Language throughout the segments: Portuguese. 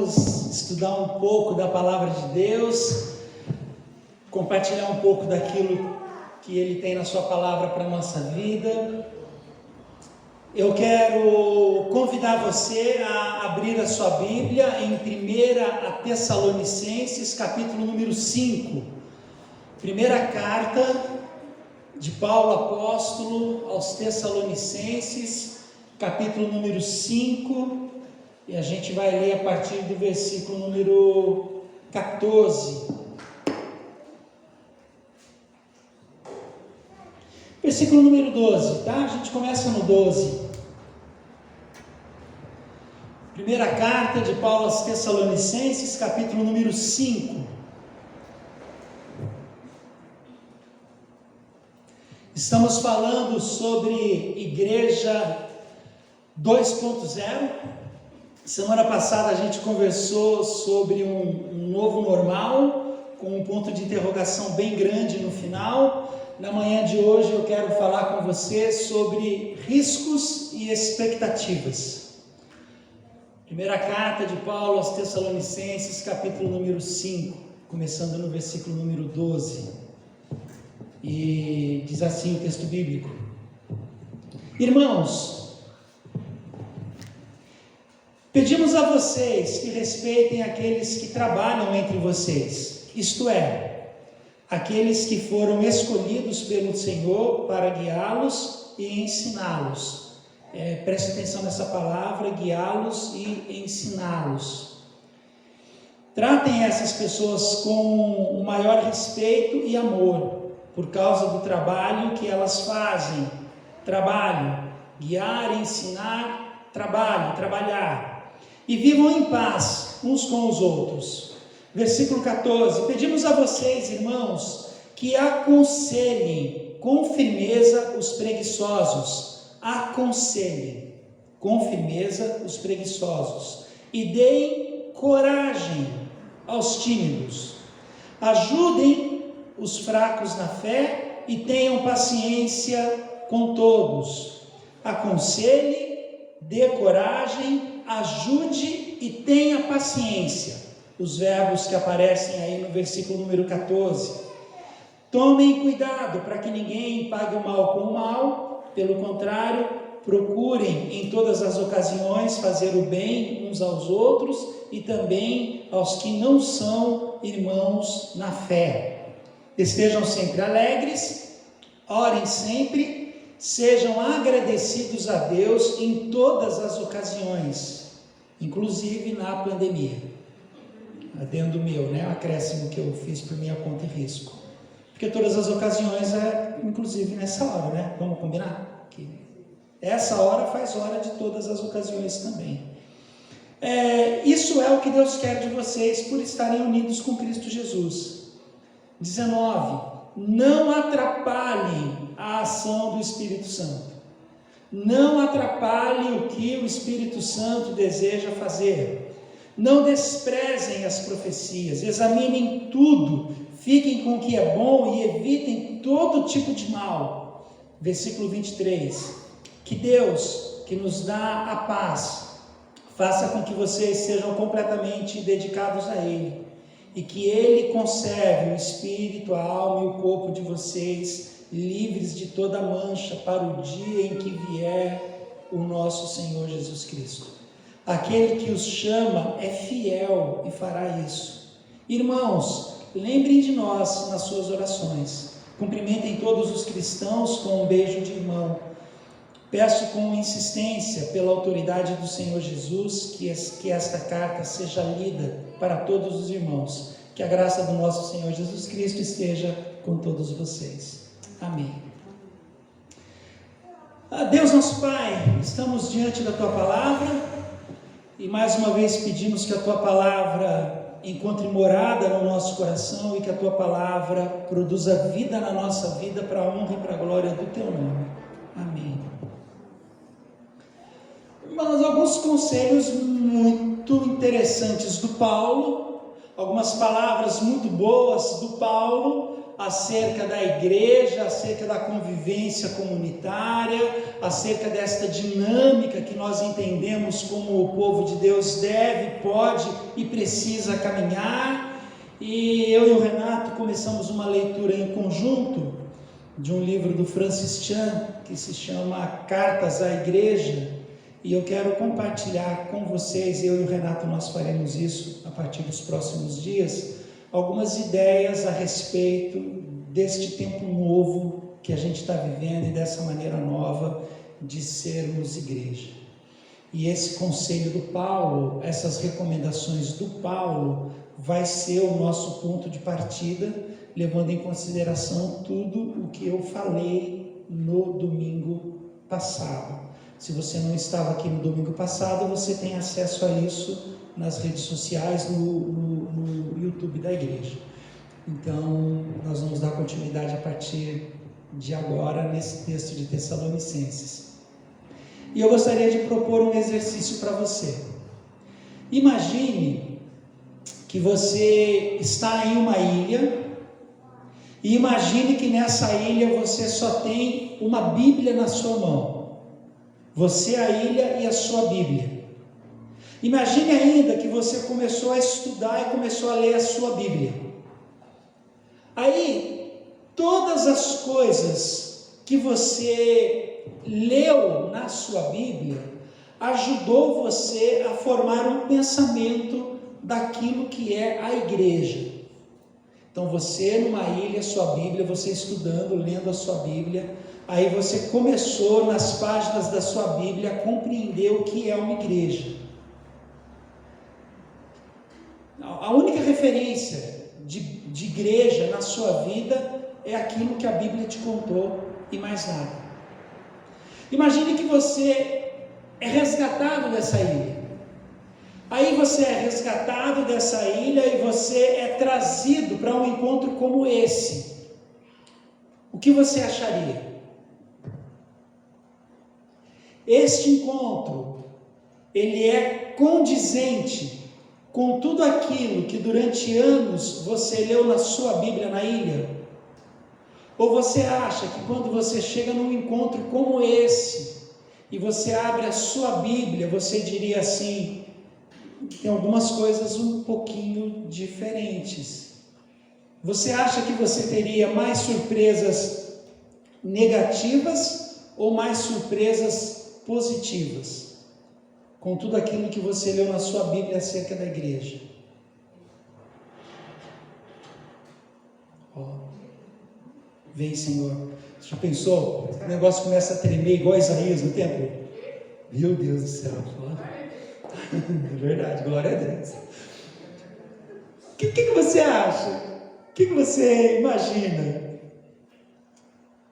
Estudar um pouco da palavra de Deus, compartilhar um pouco daquilo que Ele tem na sua palavra para a nossa vida. Eu quero convidar você a abrir a sua Bíblia em 1 Tessalonicenses, capítulo número 5. Primeira carta de Paulo apóstolo aos Tessalonicenses, capítulo número 5. E a gente vai ler a partir do versículo número 14. Versículo número 12, tá? A gente começa no 12. Primeira carta de Paulo aos Tessalonicenses, capítulo número 5. Estamos falando sobre Igreja 2.0. Semana passada a gente conversou sobre um novo normal, com um ponto de interrogação bem grande no final. Na manhã de hoje eu quero falar com você sobre riscos e expectativas. Primeira carta de Paulo aos Tessalonicenses, capítulo número 5, começando no versículo número 12. E diz assim o texto bíblico: Irmãos, pedimos a vocês que respeitem aqueles que trabalham entre vocês, isto é, aqueles que foram escolhidos pelo Senhor para guiá-los e ensiná-los. Preste atenção nessa palavra, guiá-los e ensiná-los. Tratem essas pessoas com o maior respeito e amor, por causa do trabalho que elas fazem. Trabalho, guiar, ensinar, trabalho, trabalhar. E vivam em paz uns com os outros. Versículo 14. Pedimos a vocês, irmãos, que aconselhem com firmeza os preguiçosos. Aconselhem com firmeza os preguiçosos. E deem coragem aos tímidos. Ajudem os fracos na fé e tenham paciência com todos. Aconselhe, dê coragem, ajude e tenha paciência. Os verbos que aparecem aí no versículo número 14. Tomem cuidado para que ninguém pague o mal com o mal. Pelo contrário, procurem em todas as ocasiões fazer o bem uns aos outros e também aos que não são irmãos na fé. Estejam sempre alegres, orem sempre, sejam agradecidos a Deus em todas as ocasiões, inclusive na pandemia. Adendo meu, né? O acréscimo que eu fiz por minha conta e risco. Porque todas as ocasiões inclusive nessa hora, né? Vamos combinar? Que essa hora faz hora de todas as ocasiões também. Isso é o que Deus quer de vocês por estarem unidos com Cristo Jesus. 19. Não atrapalhem a ação do Espírito Santo. Não atrapalhem o que o Espírito Santo deseja fazer. Não desprezem as profecias. Examinem tudo. Fiquem com o que é bom e evitem todo tipo de mal. Versículo 23. Que Deus, que nos dá a paz, faça com que vocês sejam completamente dedicados a Ele. E que Ele conserve o espírito, a alma e o corpo de vocês livres de toda mancha para o dia em que vier o nosso Senhor Jesus Cristo. Aquele que os chama é fiel e fará isso. Irmãos, lembrem de nós nas suas orações. Cumprimentem todos os cristãos com um beijo de irmão. Peço com insistência, pela autoridade do Senhor Jesus, que esta carta seja lida para todos os irmãos. Que a graça do nosso Senhor Jesus Cristo esteja com todos vocês. Amém. Deus nosso Pai, estamos diante da Tua Palavra e mais uma vez pedimos que a Tua Palavra encontre morada no nosso coração e que a Tua Palavra produza vida na nossa vida para a honra e para a glória do Teu nome. Amém. Mas alguns conselhos muito interessantes do Paulo, algumas palavras muito boas do Paulo acerca da igreja, acerca da convivência comunitária, acerca desta dinâmica que nós entendemos como o povo de Deus deve, pode e precisa caminhar. E eu e o Renato começamos uma leitura em conjunto de um livro do Francis Chan, que se chama Cartas à Igreja, e eu quero compartilhar com vocês, eu e o Renato nós faremos isso a partir dos próximos dias, algumas ideias a respeito deste tempo novo que a gente está vivendo e dessa maneira nova de sermos igreja. E esse conselho do Paulo, essas recomendações do Paulo, vai ser o nosso ponto de partida, levando em consideração tudo o que eu falei no domingo passado. Se você não estava aqui no domingo passado, você tem acesso a isso nas redes sociais, no YouTube da igreja. Então, nós vamos dar continuidade a partir de agora nesse texto de Tessalonicenses. E eu gostaria de propor um exercício para você. Imagine que você está em uma ilha, e imagine que nessa ilha você só tem uma Bíblia na sua mão. Você, a ilha e a sua Bíblia. Imagine ainda que você começou a estudar e começou a ler a sua Bíblia. Aí, todas as coisas que você leu na sua Bíblia ajudou você a formar um pensamento daquilo que é a igreja. Então você numa ilha, sua Bíblia, você estudando, lendo a sua Bíblia, aí você começou nas páginas da sua Bíblia a compreender o que é uma igreja. A única referência de igreja na sua vida é aquilo que a Bíblia te contou e mais nada. Imagine que você é resgatado dessa ilha. Aí você é resgatado dessa ilha e você é trazido para um encontro como esse. O que você acharia? Este encontro, ele é condizente com tudo aquilo que durante anos você leu na sua Bíblia na ilha? Ou você acha que quando você chega num encontro como esse, e você abre a sua Bíblia, você diria assim, tem algumas coisas um pouquinho diferentes. Você acha que você teria mais surpresas negativas ou mais surpresas positivas com tudo aquilo que você leu na sua Bíblia acerca da igreja? Vem, Senhor. Você já pensou? O negócio começa a tremer igual Isaías no templo. Meu Deus do céu. É verdade, glória a Deus. O que você acha? O que você imagina?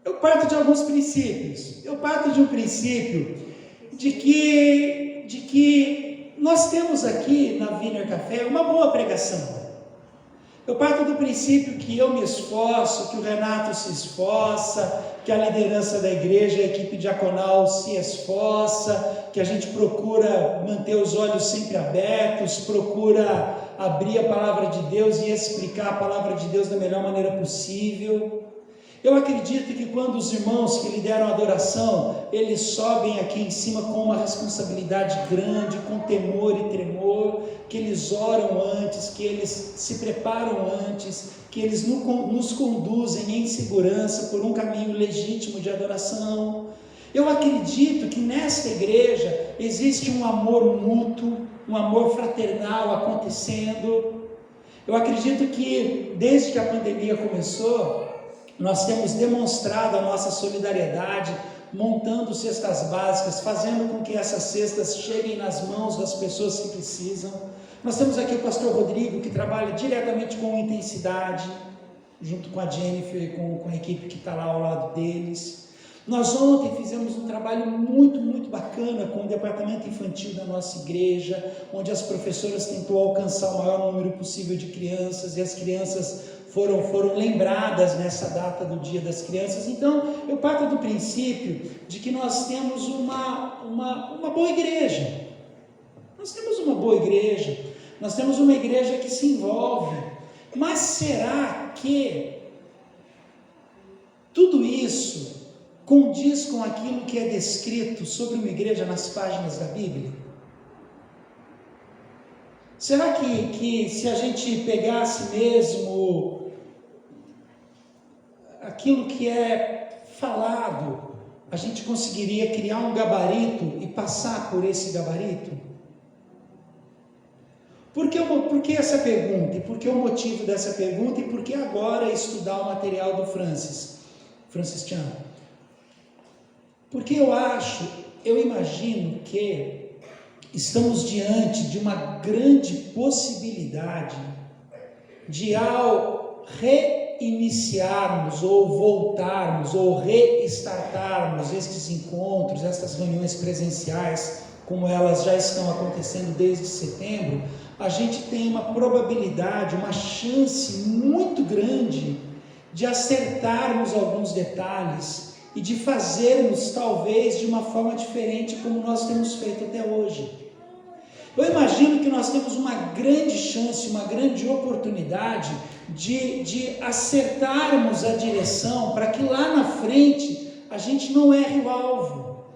Eu parto de alguns princípios. Eu parto de um princípio de que nós temos aqui na Wiener Café uma boa pregação. Eu parto do princípio que eu me esforço, que o Renato se esforça, que a liderança da igreja, a equipe diaconal se esforça, que a gente procura manter os olhos sempre abertos, procura abrir a palavra de Deus e explicar a palavra de Deus da melhor maneira possível. Eu acredito que quando os irmãos que lideram a adoração, eles sobem aqui em cima com uma responsabilidade grande, com temor e tremor, que eles oram antes, que eles se preparam antes, que eles nos conduzem em segurança por um caminho legítimo de adoração. Eu acredito que nesta igreja existe um amor mútuo, um amor fraternal acontecendo. Eu acredito que desde que a pandemia começou, nós temos demonstrado a nossa solidariedade, montando cestas básicas, fazendo com que essas cestas cheguem nas mãos das pessoas que precisam. Nós temos aqui o pastor Rodrigo, que trabalha diretamente com intensidade, junto com a Jennifer e com a equipe que está lá ao lado deles. Nós ontem fizemos um trabalho muito bacana com o departamento infantil da nossa igreja, onde as professoras tentou alcançar o maior número possível de crianças, e as crianças foram lembradas nessa data do Dia das Crianças. Então, eu parto do princípio de que nós temos uma boa igreja. Nós temos uma boa igreja, nós temos uma igreja que se envolve. Mas será que isso condiz com aquilo que é descrito sobre uma igreja nas páginas da Bíblia? Será que se a gente pegasse mesmo aquilo que é falado, a gente conseguiria criar um gabarito e passar por esse gabarito? Por que essa pergunta? E por que o motivo dessa pergunta? E por que agora estudar o material do Francis Chan? Porque eu imagino que estamos diante de uma grande possibilidade de, ao reiniciarmos ou voltarmos ou restartarmos estes encontros, estas reuniões presenciais, como elas já estão acontecendo desde setembro, a gente tem uma probabilidade, uma chance muito grande de acertarmos alguns detalhes e de fazermos talvez de uma forma diferente como nós temos feito até hoje. Eu imagino que nós temos uma grande chance, uma grande oportunidade de acertarmos a direção para que lá na frente a gente não erre o alvo.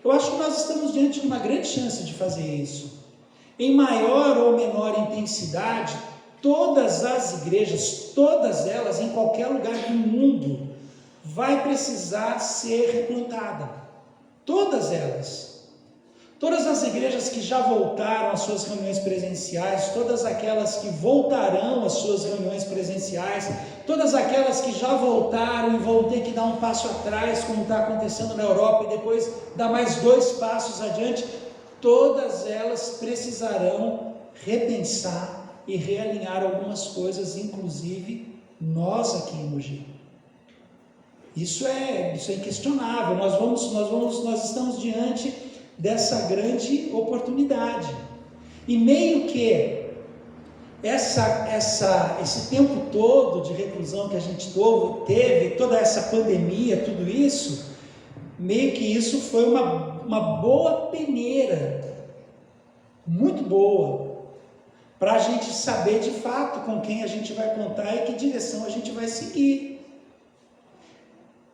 Eu acho que nós estamos diante de uma grande chance de fazer isso. Em maior ou menor intensidade, todas as igrejas, todas elas, em qualquer lugar do mundo, vai precisar ser replantada. Todas elas. Todas as igrejas que já voltaram às suas reuniões presenciais, todas aquelas que voltarão às suas reuniões presenciais, todas aquelas que já voltaram e vão ter que dar um passo atrás, como está acontecendo na Europa, e depois dar mais 2 passos adiante, todas elas precisarão repensar e realinhar algumas coisas, inclusive nós aqui em Mogi. Isso é inquestionável. Nós estamos diante dessa grande oportunidade. E meio que esse tempo todo de reclusão que a gente teve, toda essa pandemia, tudo isso, meio que isso foi uma boa peneira, muito boa, para a gente saber de fato com quem a gente vai contar e que direção a gente vai seguir.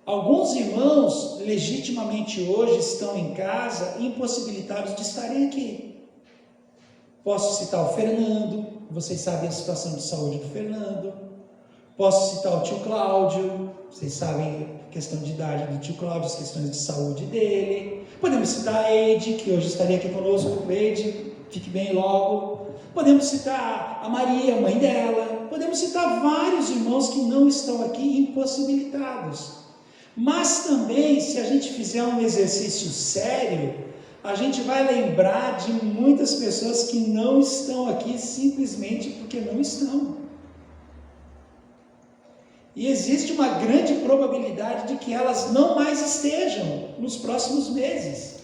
Alguns irmãos, legitimamente hoje, estão em casa, impossibilitados de estarem aqui. Posso citar o Fernando, vocês sabem a situação de saúde do Fernando. Posso citar o tio Cláudio, vocês sabem a questão de idade do tio Cláudio, as questões de saúde dele. Podemos citar a Eide, que hoje estaria aqui conosco. Eide, fique bem logo. Podemos citar a Maria, mãe dela. Podemos citar vários irmãos que não estão aqui, impossibilitados. Mas também, se a gente fizer um exercício sério, a gente vai lembrar de muitas pessoas que não estão aqui simplesmente porque não estão. E existe uma grande probabilidade de que elas não mais estejam nos próximos meses.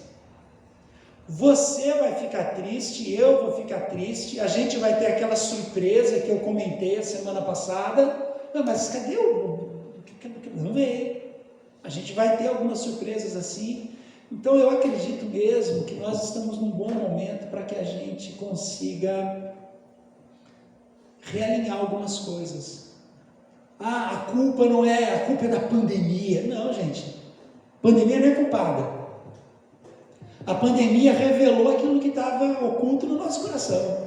Você vai ficar triste, eu vou ficar triste, a gente vai ter aquela surpresa que eu comentei a semana passada. Não, mas cadê não veio. A gente vai ter algumas surpresas assim. Então eu acredito mesmo que nós estamos num bom momento para que a gente consiga realinhar algumas coisas. A culpa é da pandemia. Não, gente. A pandemia não é culpada. A pandemia revelou aquilo que estava oculto no nosso coração.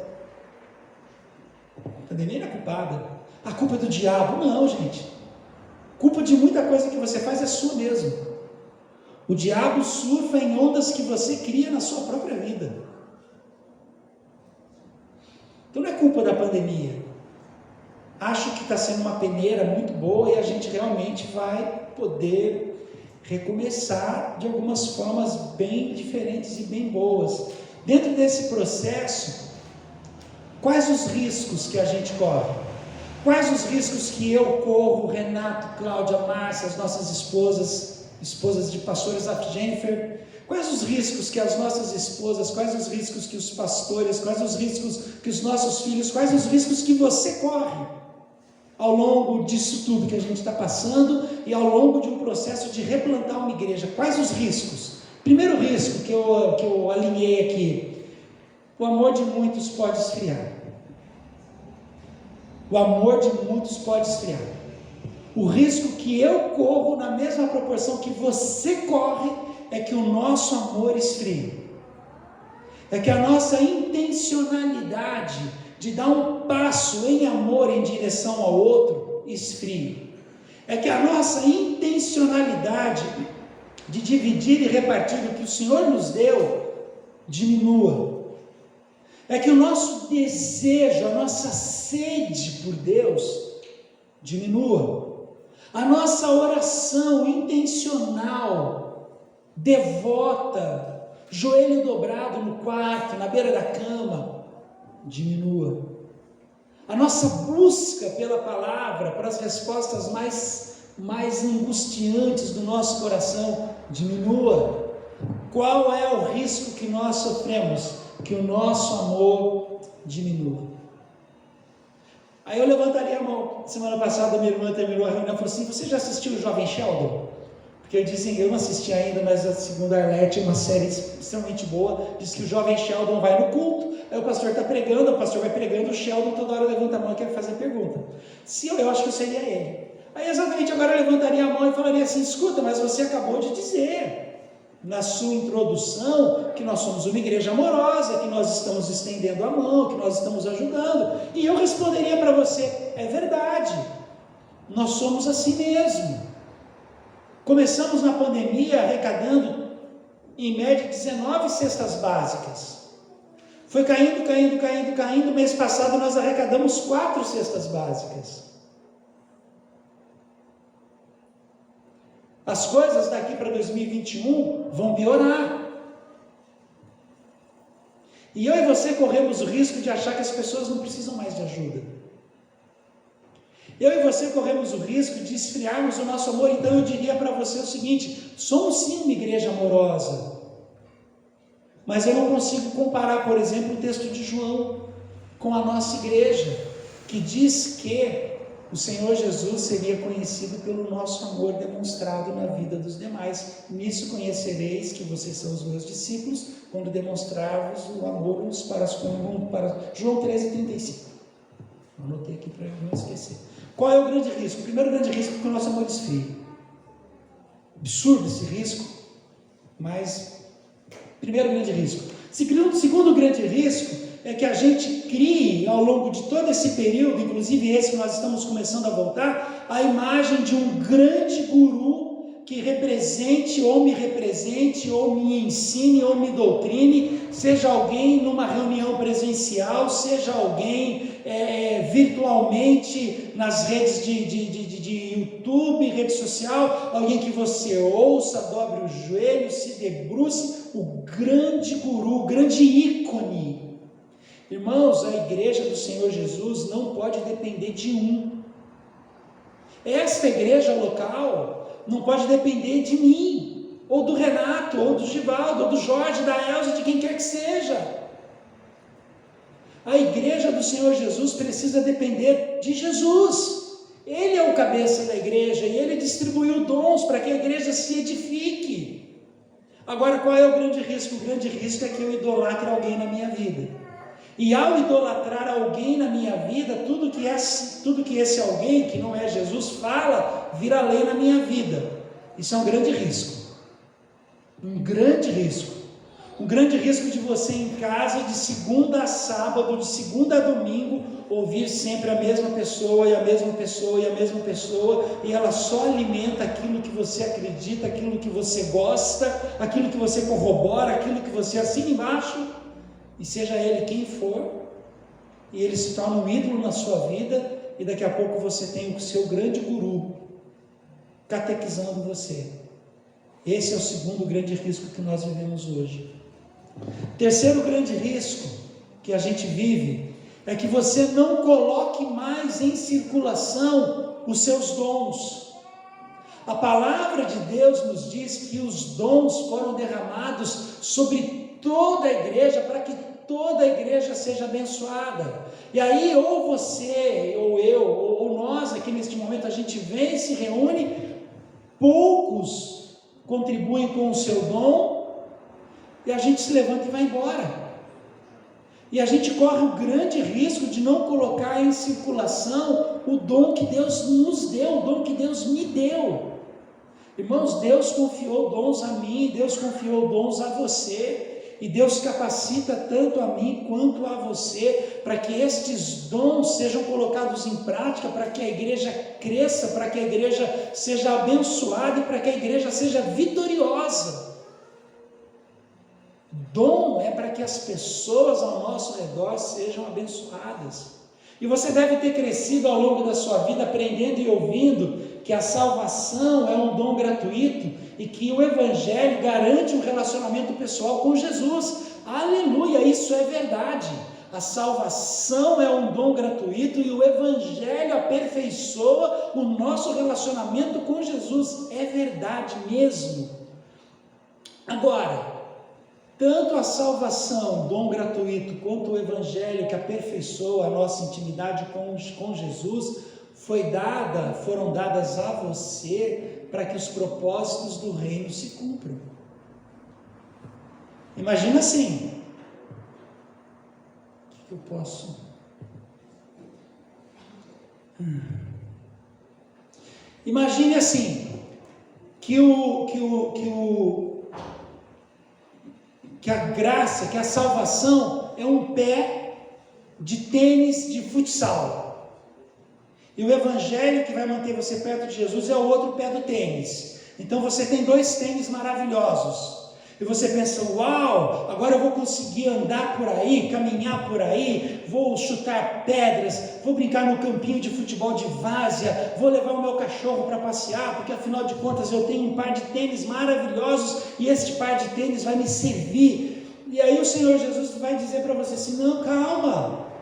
A pandemia não é culpada. A culpa é do diabo. Não, gente. Culpa de muita coisa que você faz é sua mesmo. O diabo surfa em ondas que você cria na sua própria vida. Então não é culpa da pandemia. Acho que está sendo uma peneira muito boa e a gente realmente vai poder recomeçar de algumas formas bem diferentes e bem boas. Dentro desse processo, quais os riscos que a gente corre? Quais os riscos que eu corro, Renato, Cláudia, Márcia, as nossas esposas de pastores, a Jennifer? Quais os riscos que as nossas esposas, quais os riscos que os pastores, quais os riscos que os nossos filhos, quais os riscos que você corre ao longo disso tudo que a gente está passando e ao longo de um processo de replantar uma igreja? Quais os riscos? Primeiro risco que eu alinhei aqui: o amor de muitos pode esfriar. O amor de muitos pode esfriar. O risco que eu corro na mesma proporção que você corre é que o nosso amor esfrie. É que a nossa intencionalidade de dar um passo em amor em direção ao outro esfrie. É que a nossa intencionalidade de dividir e repartir o que o Senhor nos deu diminua. É que o nosso desejo, a nossa sede por Deus diminua. A nossa oração intencional, devota, joelho dobrado no quarto, na beira da cama, diminua. A nossa busca pela palavra, para as respostas mais angustiantes do nosso coração, diminua. Qual é o risco que nós sofremos? Que o nosso amor diminua. Aí eu levantaria a mão. Semana passada minha irmã terminou a reunião e falou assim: você já assistiu o Jovem Sheldon? Porque eu disse, eu não assisti ainda, mas a segunda Arlete é uma série extremamente boa. Diz que o Jovem Sheldon vai no culto, aí o pastor está pregando, o pastor vai pregando, o Sheldon toda hora levanta a mão e quer fazer pergunta. Se eu acho que eu seria ele. Aí exatamente agora eu levantaria a mão e falaria assim: escuta, mas você acabou de dizer na sua introdução que nós somos uma igreja amorosa, que nós estamos estendendo a mão, que nós estamos ajudando. E eu responderia para você: é verdade, nós somos assim mesmo. Começamos na pandemia arrecadando em média 19 cestas básicas. Foi caindo. Mês passado nós arrecadamos 4 cestas básicas. As coisas daqui para 2021 vão piorar. E eu e você corremos o risco de achar que as pessoas não precisam mais de ajuda. Eu e você corremos o risco de esfriarmos o nosso amor. Então eu diria para você o seguinte: somos sim uma igreja amorosa, mas eu não consigo comparar, por exemplo, o texto de João com a nossa igreja, que diz que o Senhor Jesus seria conhecido pelo nosso amor demonstrado na vida dos demais. Nisso conhecereis que vocês são os meus discípulos, quando demonstrar-vos o amor uns para os para João 13:35. Anotei aqui para eu não esquecer. Qual é o grande risco? O primeiro grande risco é que o nosso amor esfrie. Absurdo esse risco, mas primeiro grande risco. Segundo grande risco é que a gente crie ao longo de todo esse período, inclusive esse que nós estamos começando a voltar, a imagem de um grande guru que represente, ou me ensine, ou me doutrine, seja alguém numa reunião presencial, seja alguém virtualmente nas redes de YouTube, rede social, alguém que você ouça, dobre os joelhos, se debruce, o grande guru, o grande ícone. Irmãos, a igreja do Senhor Jesus não pode depender de um. Esta igreja local não pode depender de mim, ou do Renato, ou do Givaldo, ou do Jorge, da Elza, de quem quer que seja. A igreja do Senhor Jesus precisa depender de Jesus. Ele é o cabeça da igreja e ele distribuiu dons para que a igreja se edifique. Agora, qual é o grande risco? O grande risco é que eu idolatre alguém na minha vida. E ao idolatrar alguém na minha vida, tudo que esse alguém, que não é Jesus, fala, vira lei na minha vida. Isso é um grande risco. Um grande risco. Um grande risco de você em casa, de segunda a sábado, de segunda a domingo, ouvir sempre a mesma pessoa, e a mesma pessoa, e a mesma pessoa, e ela só alimenta aquilo que você acredita, aquilo que você gosta, aquilo que você corrobora, aquilo que você assina embaixo, e seja ele quem for, e ele se torna um ídolo na sua vida, e daqui a pouco você tem o seu grande guru catequizando você. Esse é o segundo grande risco que nós vivemos hoje. Terceiro grande risco que a gente vive é que você não coloque mais em circulação os seus dons. A palavra de Deus nos diz que os dons foram derramados sobre toda a igreja, para que toda a igreja seja abençoada. E aí, ou você, ou eu, ou nós aqui neste momento, a gente vem e se reúne, poucos contribuem com o seu dom, e a gente se levanta e vai embora. E a gente corre o grande risco de não colocar em circulação o dom que Deus nos deu, o dom que Deus me deu. Irmãos, Deus confiou dons a mim, Deus confiou dons a você. E Deus capacita tanto a mim quanto a você, para que estes dons sejam colocados em prática, para que a igreja cresça, para que a igreja seja abençoada e para que a igreja seja vitoriosa. Dom é para que as pessoas ao nosso redor sejam abençoadas. E você deve ter crescido ao longo da sua vida aprendendo e ouvindo que a salvação é um dom gratuito e que o Evangelho garante um relacionamento pessoal com Jesus. Aleluia, isso é verdade. A salvação é um dom gratuito e o Evangelho aperfeiçoa o nosso relacionamento com Jesus. É verdade mesmo. Agora, tanto a salvação, dom gratuito, quanto o Evangelho que aperfeiçoa a nossa intimidade com Jesus, foram dadas a você para que os propósitos do reino se cumpram. Imagina assim, o que eu posso... Imagine assim, que a graça, que a salvação é um pé de tênis de futsal. E o Evangelho que vai manter você perto de Jesus é o outro pé do tênis. Então você tem dois tênis maravilhosos. E você pensa, uau, agora eu vou conseguir andar por aí, caminhar por aí, vou chutar pedras, vou brincar no campinho de futebol de várzea, vou levar o meu cachorro para passear, porque afinal de contas eu tenho um par de tênis maravilhosos e este par de tênis vai me servir. E aí o Senhor Jesus vai dizer para você assim, não, calma.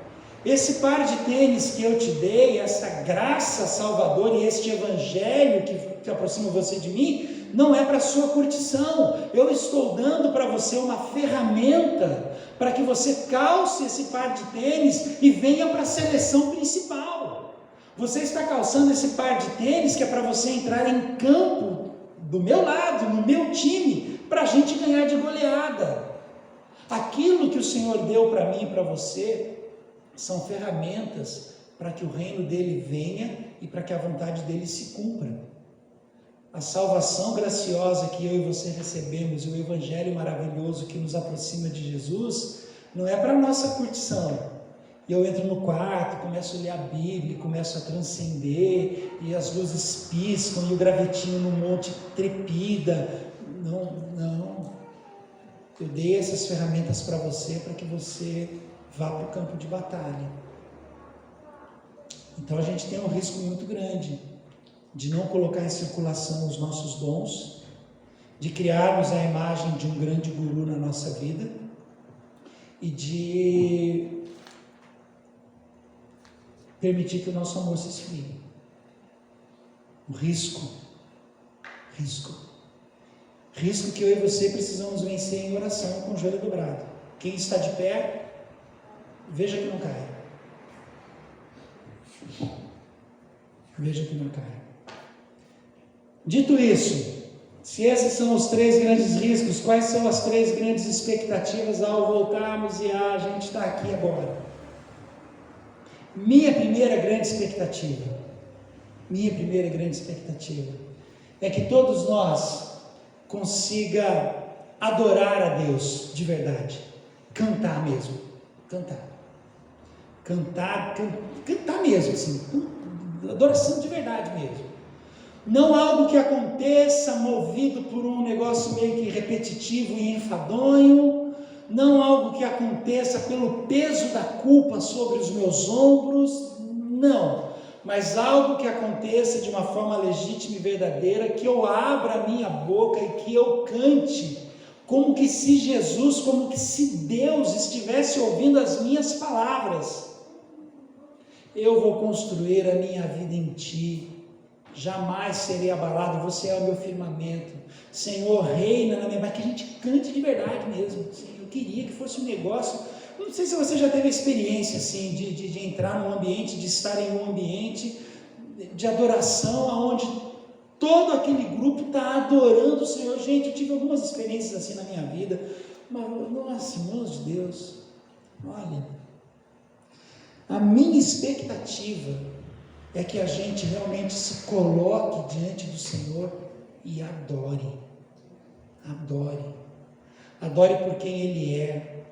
Esse par de tênis que eu te dei, essa graça salvadora e este Evangelho que aproxima você de mim, não é para sua curtição. Eu estou dando para você uma ferramenta para que você calce esse par de tênis e venha para a seleção principal. Você está calçando esse par de tênis que é para você entrar em campo do meu lado, no meu time, para a gente ganhar de goleada. Aquilo que o Senhor deu para mim e para você são ferramentas para que o reino dele venha e para que a vontade dele se cumpra. A salvação graciosa que eu e você recebemos e o Evangelho maravilhoso que nos aproxima de Jesus não é para nossa curtição. Eu entro no quarto, começo a ler a Bíblia, começo a transcender e as luzes piscam e o gravetinho no monte trepida. Não. Eu dei essas ferramentas para você para que você vá para o campo de batalha. Então a gente tem um risco muito grande de não colocar em circulação os nossos dons, de criarmos a imagem de um grande guru na nossa vida e de permitir que o nosso amor se esfrie. O risco que eu e você precisamos vencer em oração com o joelho dobrado. Quem está de pé, veja que não cai. Veja que não cai. Dito isso, se esses são os três grandes riscos, quais são as três grandes expectativas ao voltarmos e a gente está aqui agora? Minha primeira grande expectativa é que todos nós consiga adorar a Deus de verdade, cantar mesmo, cantar mesmo, assim, adoração de verdade mesmo. Não algo que aconteça movido por um negócio meio que repetitivo e enfadonho, não algo que aconteça pelo peso da culpa sobre os meus ombros, não, mas algo que aconteça de uma forma legítima e verdadeira, que eu abra a minha boca e que eu cante, como que se Jesus, como que se Deus estivesse ouvindo as minhas palavras. Eu vou construir a minha vida em Ti, jamais serei abalado, Você é o meu firmamento, Senhor, reina na minha vida, que a gente cante de verdade mesmo. Eu queria que fosse um negócio, não sei se você já teve a experiência assim, de entrar num ambiente, de estar em um ambiente de adoração, onde todo aquele grupo está adorando o Senhor. Gente, eu tive algumas experiências assim na minha vida, mas, nossa, irmãos de Deus, Olha, a minha expectativa é que a gente realmente se coloque diante do Senhor e adore. Adore. Adore por quem Ele é.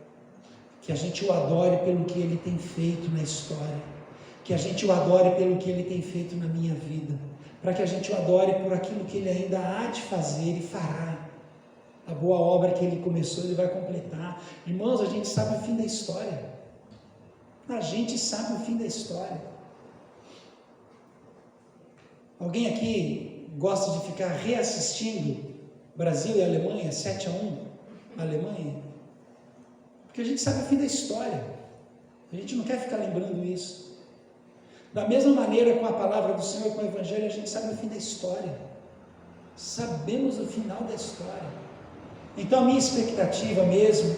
Que a gente o adore pelo que Ele tem feito na história. Que a gente o adore pelo que Ele tem feito na minha vida. Para que a gente o adore por aquilo que Ele ainda há de fazer e fará. A boa obra que Ele começou, Ele vai completar. Irmãos, a gente sabe o fim da história. A gente sabe o fim da história. Alguém aqui gosta de ficar reassistindo Brasil e Alemanha, 7-1, Alemanha? Porque a gente sabe o fim da história. A gente não quer ficar lembrando isso. Da mesma maneira, com a palavra do Senhor e com o Evangelho, a gente sabe o fim da história. Sabemos o final da história. Então a minha expectativa mesmo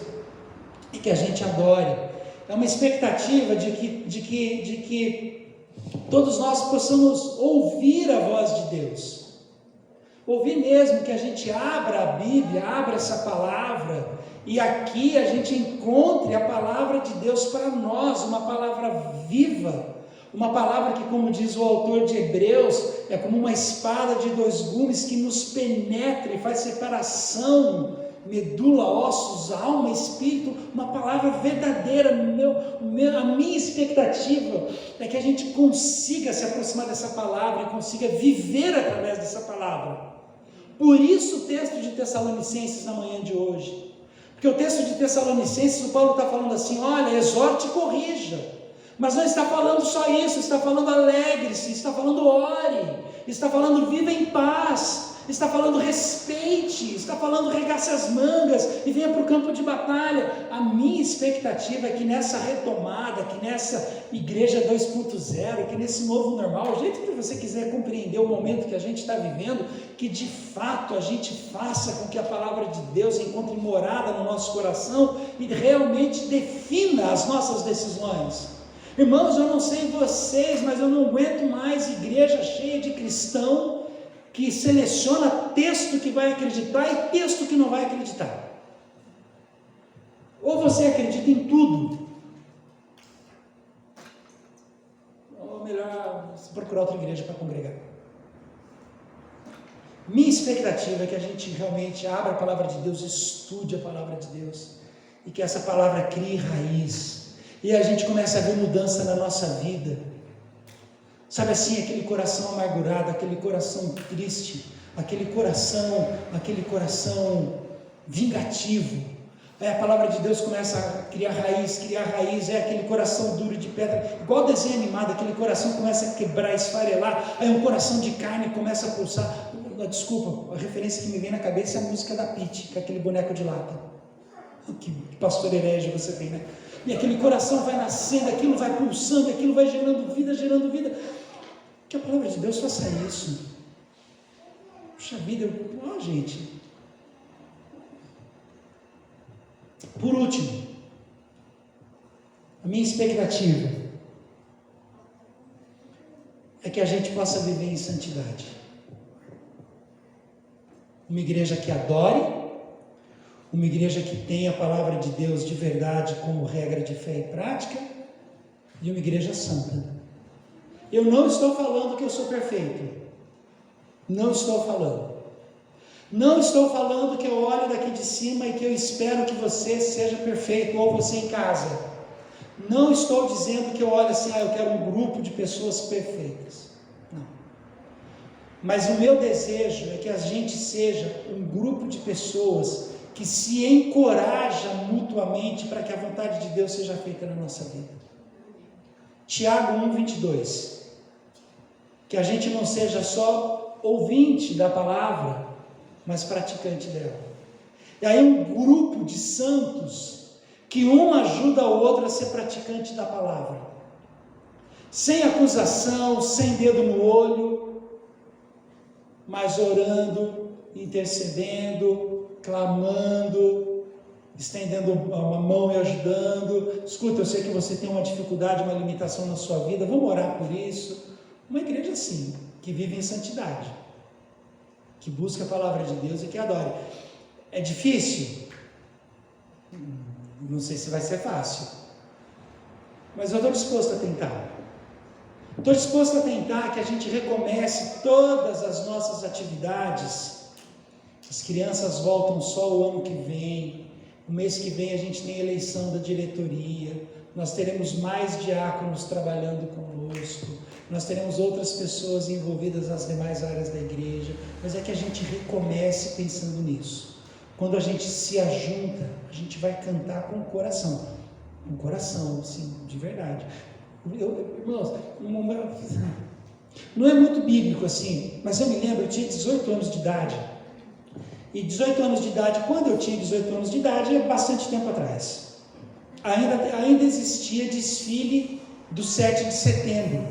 é que a gente adore. É uma expectativa de que todos nós possamos ouvir a voz de Deus. Ouvir mesmo, que a gente abra a Bíblia, abra essa palavra, e aqui a gente encontre a palavra de Deus para nós, uma palavra viva, uma palavra que, como diz o autor de Hebreus, é como uma espada de 2 gumes que nos penetra e faz separação, medula, ossos, alma, espírito, uma palavra verdadeira. A minha expectativa é que a gente consiga se aproximar dessa palavra e consiga viver através dessa palavra. Por isso o texto de Tessalonicenses na manhã de hoje, porque o texto de Tessalonicenses, o Paulo está falando assim, olha, exorte e corrija, mas não está falando só isso, está falando alegre-se, está falando ore, está falando viva em paz, está falando respeite, está falando regace as mangas e venha para o campo de batalha. A minha expectativa é que nessa retomada, que nessa igreja 2.0, que nesse novo normal, o jeito que você quiser compreender o momento que a gente está vivendo, que de fato a gente faça com que a palavra de Deus encontre morada no nosso coração e realmente defina as nossas decisões. Irmãos, eu não sei vocês, mas eu não aguento mais igreja cheia de cristão que seleciona texto que vai acreditar e texto que não vai acreditar. Ou você acredita em tudo, ou melhor, procurar outra igreja para congregar. Minha expectativa é que a gente realmente abra a palavra de Deus, estude a palavra de Deus, e que essa palavra crie raiz, e a gente comece a ver mudança na nossa vida. Sabe assim, aquele coração amargurado, aquele coração triste, aquele coração vingativo. Aí a palavra de Deus começa a criar raiz, é aquele coração duro de pedra, igual desenho animado, aquele coração começa a quebrar, esfarelar, aí um coração de carne começa a pulsar. Desculpa, a referência que me vem na cabeça é a música da Pitty, com aquele boneco de lata. Que pastor herege você tem, né? E aquele coração vai nascendo, aquilo vai pulsando, aquilo vai gerando vida. Que a palavra de Deus faça isso. Puxa vida, gente. Por último, a minha expectativa é que a gente possa viver em santidade. Uma igreja que adore, uma igreja que tenha a palavra de Deus de verdade como regra de fé e prática, e uma igreja santa. Eu não estou falando que eu sou perfeito. Não estou falando. Não estou falando que eu olho daqui de cima e que eu espero que você seja perfeito, ou você em casa. Não estou dizendo que eu olho assim, eu quero um grupo de pessoas perfeitas. Não. Mas o meu desejo é que a gente seja um grupo de pessoas que se encoraja mutuamente para que a vontade de Deus seja feita na nossa vida. Tiago 1:22. Que a gente não seja só ouvinte da palavra, mas praticante dela. E aí um grupo de santos, que um ajuda o outro a ser praticante da palavra. Sem acusação, sem dedo no olho, mas orando, intercedendo, clamando, estendendo a mão e ajudando. Escuta, eu sei que você tem uma dificuldade, uma limitação na sua vida, vamos orar por isso. Uma igreja assim, que vive em santidade, que busca a palavra de Deus e que adore. É difícil? Não sei se vai ser fácil, Mas eu estou disposto a tentar. Estou disposto a tentar que a gente recomece todas as nossas atividades. As crianças voltam só o ano que vem. O mês que vem a gente tem eleição da diretoria. Nós teremos mais diáconos trabalhando conosco. Nós teremos outras pessoas envolvidas nas demais áreas da igreja. Mas é que a gente recomece pensando nisso. Quando a gente se ajunta, a gente vai cantar com o coração. Com o coração, assim, de verdade. Irmãos, não é muito bíblico assim, mas eu me lembro, eu tinha 18 anos de idade. E 18 anos de idade, quando eu tinha 18 anos de idade, é bastante tempo atrás. Ainda existia desfile do 7 de setembro.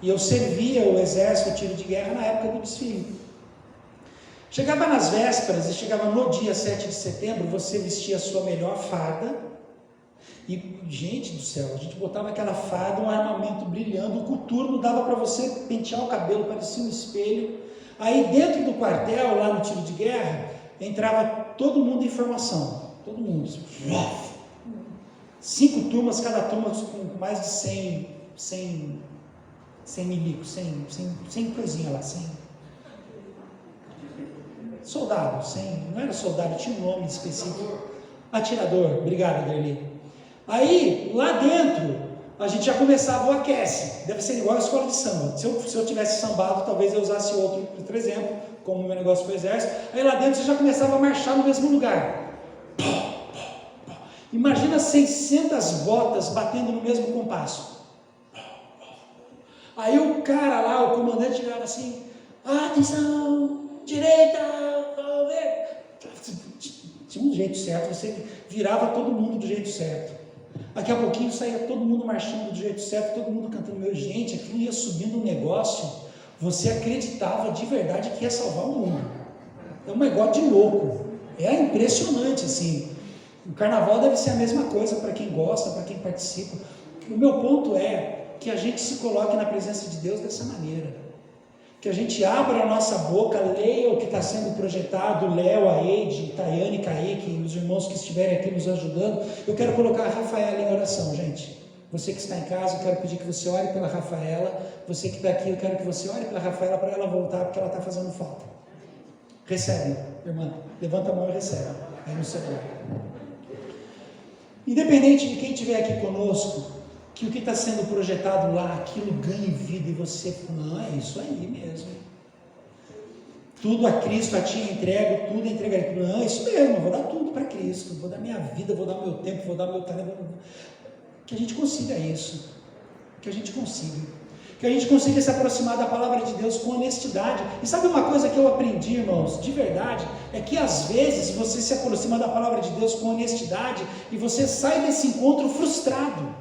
E eu servia o exército, o tiro de guerra, na época do desfile. Chegava nas vésperas e chegava no dia 7 de setembro, você vestia a sua melhor farda. E, gente do céu, a gente botava aquela farda, um armamento brilhando, o coturno dava para você pentear o cabelo, parecia um espelho. Aí dentro do quartel, lá no tiro de guerra, entrava todo mundo em formação, todo mundo. 5 turmas, cada turma com mais de 100 milicos, 100 coisinha lá, 100 soldado, não era soldado, tinha um nome específico. Atirador, obrigado, Derli. Aí, lá dentro, a gente já começava o aquece. Deve ser igual a escola de samba. Se eu tivesse sambado, talvez eu usasse outro exemplo, como o meu negócio foi o exército. Aí lá dentro você já começava a marchar no mesmo lugar. Imagina 600 botas batendo no mesmo compasso. Aí o cara lá, o comandante, chegava assim: atenção, direita, vamos ver. Tinha um jeito certo, você virava todo mundo do jeito certo. Daqui a pouquinho saía todo mundo marchando do jeito certo, todo mundo cantando. Meu, gente, aquilo ia subindo um negócio, você acreditava de verdade que ia salvar o mundo. É um negócio de louco, é impressionante assim. O carnaval deve ser a mesma coisa para quem gosta, para quem participa. O meu ponto é que a gente se coloque na presença de Deus dessa maneira. Que a gente abra a nossa boca, leia o que está sendo projetado, Léo, a Eide, Tayane, Kaique, os irmãos que estiverem aqui nos ajudando. Eu quero colocar a Rafaela em oração, gente. Você que está em casa, eu quero pedir que você ore pela Rafaela. Você que está aqui, eu quero que você ore pela Rafaela para ela voltar, porque ela está fazendo falta. Recebe, irmã. Levanta a mão e recebe. Aí no celular. Independente de quem estiver aqui conosco, que o que está sendo projetado lá, aquilo ganhe vida e você, não, é isso aí mesmo. Tudo a Cristo, a ti entrego, tudo entregarei. Não, é isso mesmo, eu vou dar tudo para Cristo, vou dar minha vida, vou dar meu tempo, vou dar meu talento. Que a gente consiga isso, que a gente consiga se aproximar da palavra de Deus com honestidade. E sabe uma coisa que eu aprendi, irmãos, de verdade, é que às vezes você se aproxima da palavra de Deus com honestidade e você sai desse encontro frustrado.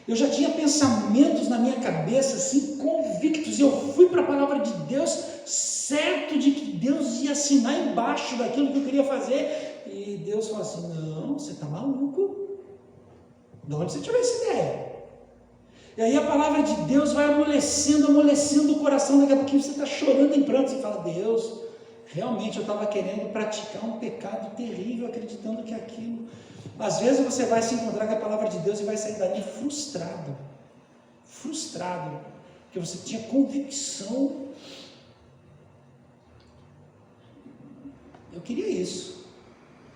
Eu já tinha pensamentos na minha cabeça, assim, convictos, e eu fui para a palavra de Deus, certo de que Deus ia assinar embaixo daquilo que eu queria fazer, e Deus falou assim: não, você está maluco? De onde você tirou essa ideia? E aí a palavra de Deus vai amolecendo o coração, daqui a pouquinho você está chorando em pranto, você fala: Deus, realmente eu estava querendo praticar um pecado terrível, acreditando que aquilo... Às vezes você vai se encontrar com a palavra de Deus e vai sair dali frustrado, porque você tinha convicção. Eu queria isso,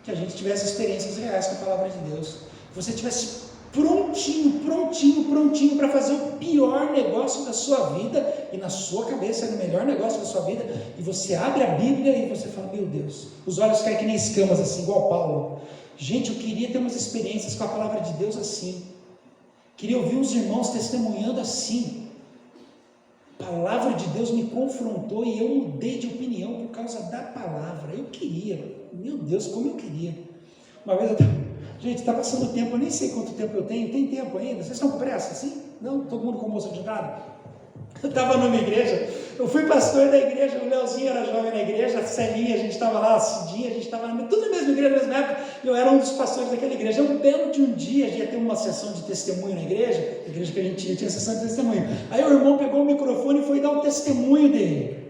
que a gente tivesse experiências reais com a palavra de Deus, que você tivesse prontinho para fazer o pior negócio da sua vida, e na sua cabeça era o melhor negócio da sua vida, e você abre a Bíblia e você fala: meu Deus, os olhos caem que nem escamas, assim, igual Paulo. Gente, eu queria ter umas experiências com a palavra de Deus assim, queria ouvir os irmãos testemunhando assim. A palavra de Deus me confrontou e eu mudei de opinião por causa da palavra. Eu queria, meu Deus, como eu queria. Uma vez gente, está passando o tempo, eu nem sei quanto tempo eu tenho. Tem tempo ainda? Vocês estão com pressa, assim? Não? Todo mundo com moça de nada? Eu estava numa igreja, eu fui pastor da igreja, o Leozinho era jovem na igreja, a Celinha, a gente estava lá, a Cidinha, a gente estava tudo na mesma igreja, na mesma época, eu era um dos pastores daquela igreja. Um belo de um dia, ia ter uma sessão de testemunho na igreja, a igreja que a gente tinha sessão de testemunho. Aí o irmão pegou o microfone e foi dar o testemunho dele.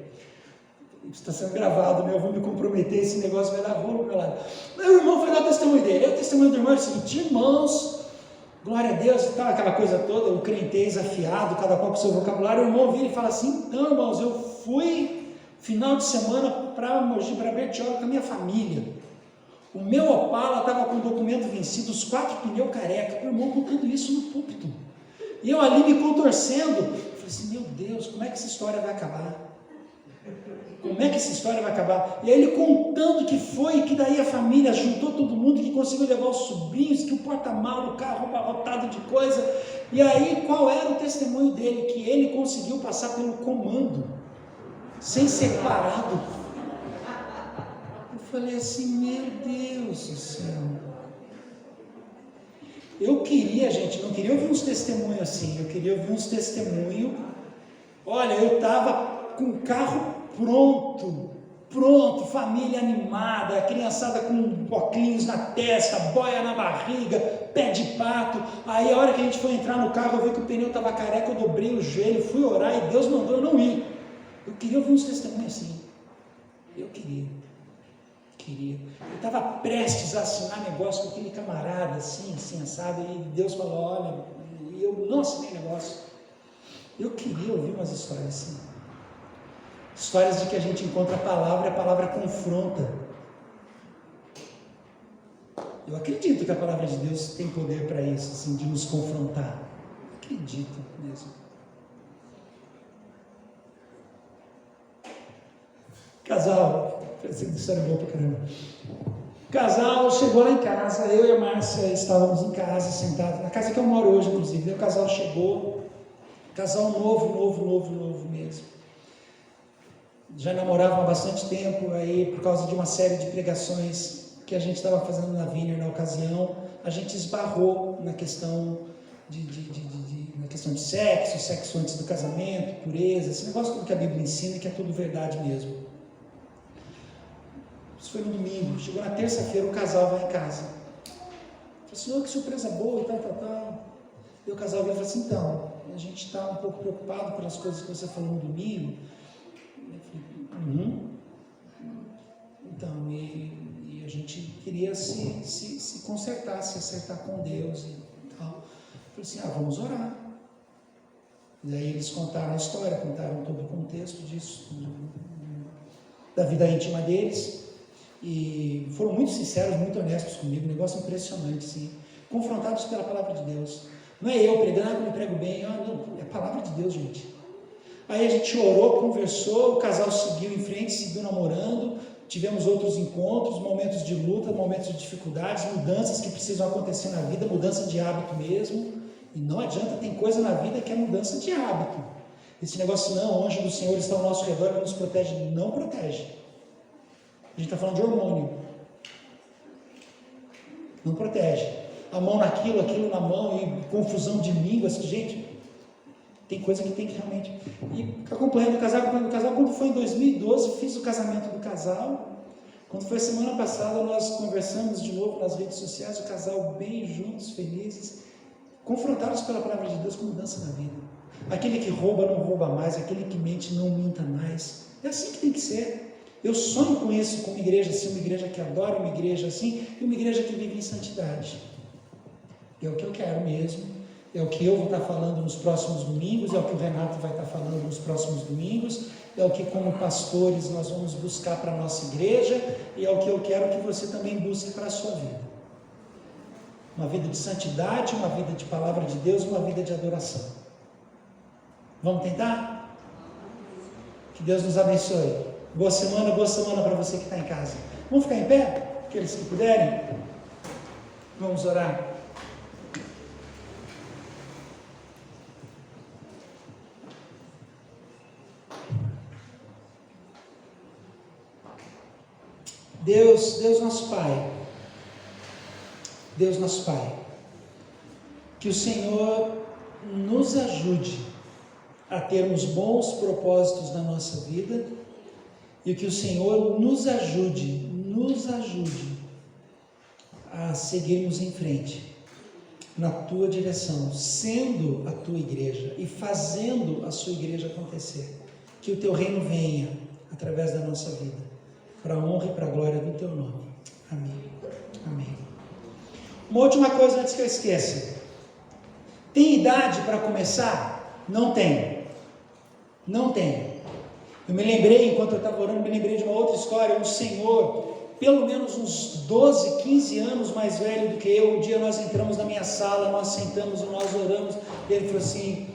está sendo gravado, né? Eu vou me comprometer, esse negócio vai dar rolo pro meu lado. Aí o irmão foi dar o testemunho dele. Aí o testemunho do irmão é o seguinte: irmãos, glória a Deus e tal, aquela coisa toda, o crentez afiado, cada qual com o seu vocabulário. O irmão vira e fala assim: então, irmãos, eu fui final de semana para Mogi, para Bertioga com a minha família. O meu Opala estava com o documento vencido, os 4 pneus careca. O irmão contando isso no púlpito. E eu ali me contorcendo. Eu falei assim: meu Deus, como é que essa história vai acabar? Como é que essa história vai acabar? E aí ele contando que foi, que daí a família juntou todo mundo, que conseguiu levar os sobrinhos, que o porta-malas, o carro abarrotado de coisa. E aí qual era o testemunho dele? Que ele conseguiu passar pelo comando, sem ser parado. Eu falei assim: meu Deus do céu. Eu queria, gente, não queria ouvir uns testemunhos assim, eu queria ouvir uns testemunhos. Olha, eu estava com o carro pronto, família animada, a criançada com óculos na testa, boia na barriga, pé de pato. Aí a hora que a gente foi entrar no carro, eu vi que o pneu estava careca, eu dobrei o joelho, fui orar e Deus mandou eu não ir. Eu queria ouvir uns testemunhos assim, eu queria. Eu estava prestes a assinar negócio com aquele camarada, assim, assado, e Deus falou: olha, e eu não assinei negócio. Eu queria ouvir umas histórias assim. Histórias de que a gente encontra a palavra confronta. Eu acredito que a palavra de Deus tem poder para isso, assim, de nos confrontar. Acredito mesmo. Casal, essa história é boa pra caramba. O casal chegou lá em casa, eu e a Márcia estávamos em casa, sentados, na casa que eu moro hoje, inclusive. Aí o casal chegou, casal novo mesmo. Já namoravam há bastante tempo, aí por causa de uma série de pregações que a gente estava fazendo na Vineyard na ocasião, a gente esbarrou na questão de sexo antes do casamento, pureza, esse negócio tudo que a Bíblia ensina, que é tudo verdade mesmo. Isso foi no domingo. Chegou na terça-feira, o casal vai em casa. Falei assim: oh, que surpresa boa e tal. E o casal veio e falou assim: então, a gente está um pouco preocupado pelas coisas que você falou no domingo. Eu falei: então, e a gente queria se consertar, se acertar com Deus e tal. Eu falei assim: vamos orar. E aí eles contaram a história, contaram todo o contexto disso, da vida íntima deles. E foram muito sinceros, muito honestos comigo, um negócio impressionante, assim, confrontados pela palavra de Deus. Não é eu pregando, eu prego bem, não, é a palavra de Deus, gente. Aí a gente orou, conversou, o casal seguiu em frente, seguiu namorando, tivemos outros encontros, momentos de luta, momentos de dificuldades, mudanças que precisam acontecer na vida, mudança de hábito mesmo. E não adianta, tem coisa na vida que é mudança de hábito. Esse negócio: não, o anjo do Senhor está ao nosso redor e nos protege. Não protege. A gente está falando de hormônio. Não protege. A mão naquilo, aquilo na mão, e confusão de línguas. Gente, tem coisa que tem que realmente... E acompanhando o casal. Quando foi em 2012, fiz o casamento do casal. Quando foi semana passada, nós conversamos de novo nas redes sociais, o casal bem juntos, felizes, confrontados pela palavra de Deus com mudança na vida. Aquele que rouba não rouba mais, aquele que mente não minta mais. É assim que tem que ser. Eu sonho com isso, com uma igreja assim, uma igreja que adora, uma igreja assim, e uma igreja que vive em santidade. É o que eu quero mesmo, é o que eu vou estar falando nos próximos domingos, é o que o Renato vai estar falando nos próximos domingos, é o que como pastores nós vamos buscar para a nossa igreja, e é o que eu quero que você também busque para a sua vida. Uma vida de santidade, uma vida de palavra de Deus, uma vida de adoração. Vamos tentar? Que Deus nos abençoe. Boa semana para você que está em casa. Vamos ficar em pé? Aqueles que puderem? Vamos orar. Deus nosso Pai, que o Senhor nos ajude a termos bons propósitos na nossa vida e que o Senhor nos ajude a seguirmos em frente na Tua direção, sendo a Tua igreja e fazendo a Sua igreja acontecer. Que o Teu reino venha, a através da nossa vida, para a honra e para a glória do teu nome. Amém. Amém. Uma última coisa antes que eu esqueça. Tem idade para começar? Não tem. Não tem. Eu me lembrei, enquanto eu estava orando, me lembrei de uma outra história. Um senhor, pelo menos uns 12, 15 anos mais velho do que eu. Um dia nós entramos na minha sala, nós sentamos e nós oramos. E ele falou assim: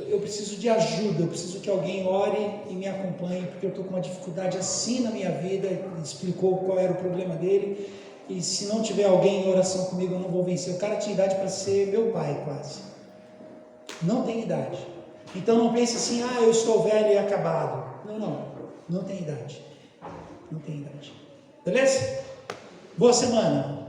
eu preciso de ajuda, eu preciso que alguém ore e me acompanhe, porque eu estou com uma dificuldade assim na minha vida. Ele explicou qual era o problema dele. E se não tiver alguém em oração comigo, eu não vou vencer. O cara tinha idade para ser meu pai, quase. Não tem idade. Então não pense assim: eu estou velho e acabado. Não tem idade. Não tem idade. Beleza? Boa semana.